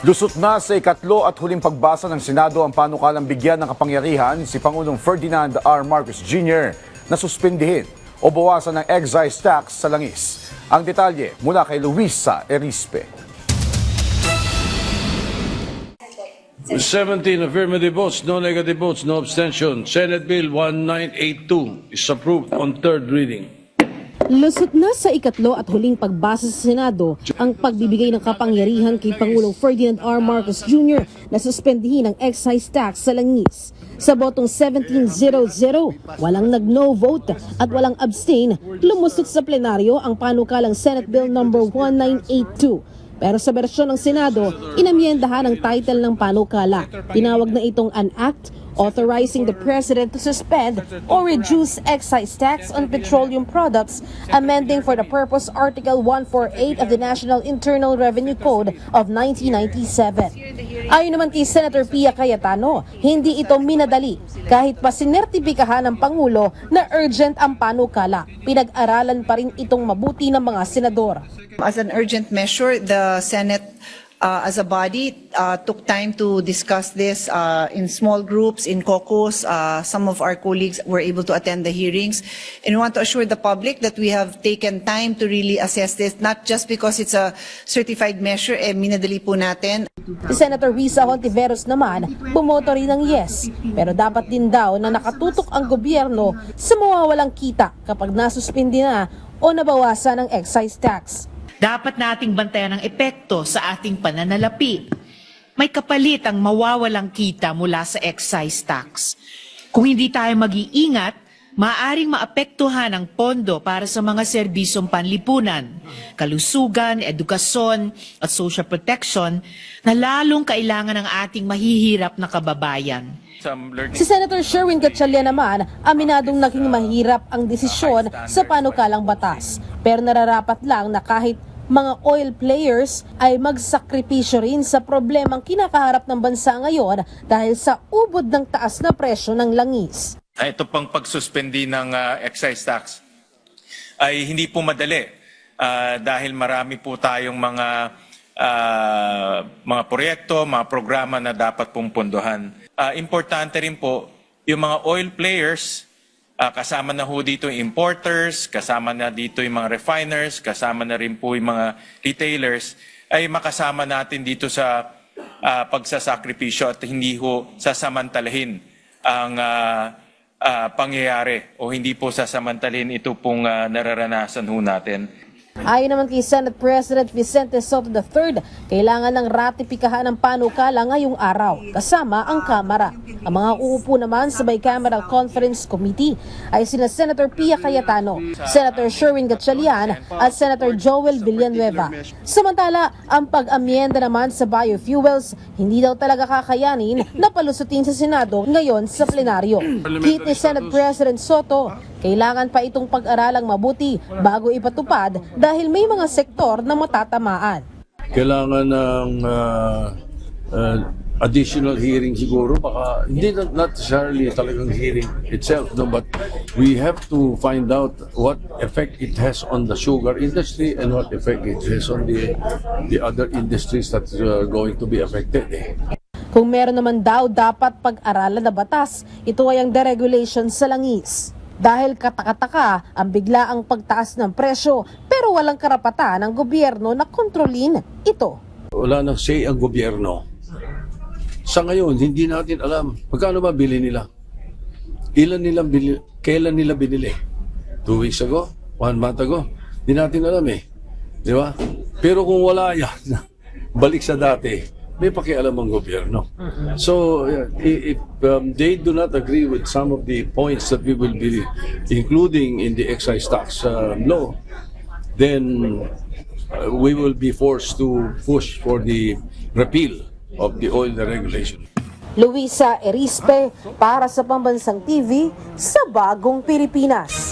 Lusot na sa ikatlo at huling pagbasa ng Senado ang panukalang bigyan ng kapangyarihan si Pangulong Ferdinand R. Marcos Jr. na suspindihin o bawasan ng excise tax sa langis. Ang detalye mula kay Luisa Erispe. 17 affirmative votes, no negative votes, no abstention. Senate Bill 1982 is approved on third reading. Lusot na sa ikatlo at huling pagbasa sa Senado ang pagbibigay ng kapangyarihan kay Pangulong Ferdinand R. Marcos Jr. na suspendihin ang excise tax sa langis. Sa botong 17-0-0, walang nag-no vote at walang abstain, lumusot sa plenaryo ang panukalang Senate Bill No. 1982. Pero sa bersyon ng Senado, inamyendahan ang title ng panukala. Tinawag na itong an act authorizing the President to suspend or reduce excise tax on petroleum products, amending for the purpose Article 148 of the National Internal Revenue Code of 1997. Ayon naman kay Senator Pia Cayetano, hindi ito minadali kahit pa sinertipikahan ng Pangulo na urgent ang panukala. Pinag-aralan pa rin itong mabuti ng mga senador. As an urgent measure, the Senate as a body took time to discuss this in small groups, in caucus. Some of our colleagues were able to attend the hearings. And we want to assure the public that we have taken time to really assess this, not just because it's a certified measure, minadali po natin. Si Senator Risa Hontiveros naman, bumoto rin ng yes. Pero dapat din daw na nakatutok ang gobyerno sa mawawalang kita kapag nasuspindi na o nabawasan ang excise tax. Dapat nating bantayan ang epekto sa ating pananalapi. May kapalit ang mawawalang kita mula sa excise tax. Kung hindi tayo mag-iingat, maaaring maapektuhan ang pondo para sa mga serbisyong panlipunan, kalusugan, edukasyon at social protection na lalong kailangan ng ating mahihirap na kababayan. Si Senator Sherwin Gatchalian naman, aminadong naging mahirap ang desisyon sa panukalang batas. Pero nararapat lang na kahit mga oil players ay magsakripisyo rin sa problemang kinakaharap ng bansa ngayon dahil sa ubod ng taas na presyo ng langis. Ito pang pagsuspendi ng excise tax ay hindi po madali dahil marami po tayong mga proyekto, mga programa na dapat pong pondohan. Importante rin po yung mga oil players, kasama na ho dito yung importers, kasama na dito yung mga refiners, kasama na rin po yung mga retailers, ay makasama natin dito sa pagsasakripisyo at hindi ho sasamantalahin ang pangyayari o hindi po sasamantalahin ito pong nararanasan ho natin. Ayon naman kay Senate President Vicente Soto III, kailangan ng ratipikahan ng panukala ngayong araw, kasama ang Kamara. Ang mga uupo naman sa Bicameral Conference Committee ay sina Senator Pia Cayetano, Senator Sherwin Gatchalian at Senator Joel Villanueva. Samantala, ang pag-amyenda naman sa biofuels, hindi daw talaga kakayanin na palusutin sa Senado ngayon sa plenaryo. Hit ni Senate President Soto, kailangan pa itong pag-aralang mabuti bago ipatupad dahil may mga sektor na matatamaan. Kailangan ng additional hearing siguro, baka hindi not necessarily talagang hearing itself, no, but we have to find out what effect it has on the sugar industry and what effect it has on the other industries that are going to be affected. Kung meron naman daw dapat pag-aralan na batas, ito ay ang deregulation sa langis. Dahil katakataka ang biglaang pagtaas ng presyo pero walang karapatan ng gobyerno na kontrolin ito. Wala nang say ang gobyerno. Sa ngayon, hindi natin alam magkano ba bili nila. Kailan nila binili? 2 weeks ago? 1 month ago? Hindi natin alam Di ba? Pero kung wala yan, balik sa dati, may pakialam ang gobyerno. So, if they do not agree with some of the points that we will be including in the excise tax law, then we will be forced to push for the repeal of the oil deregulation. Luisa Erispe para sa Pambansang TV sa Bagong Pilipinas.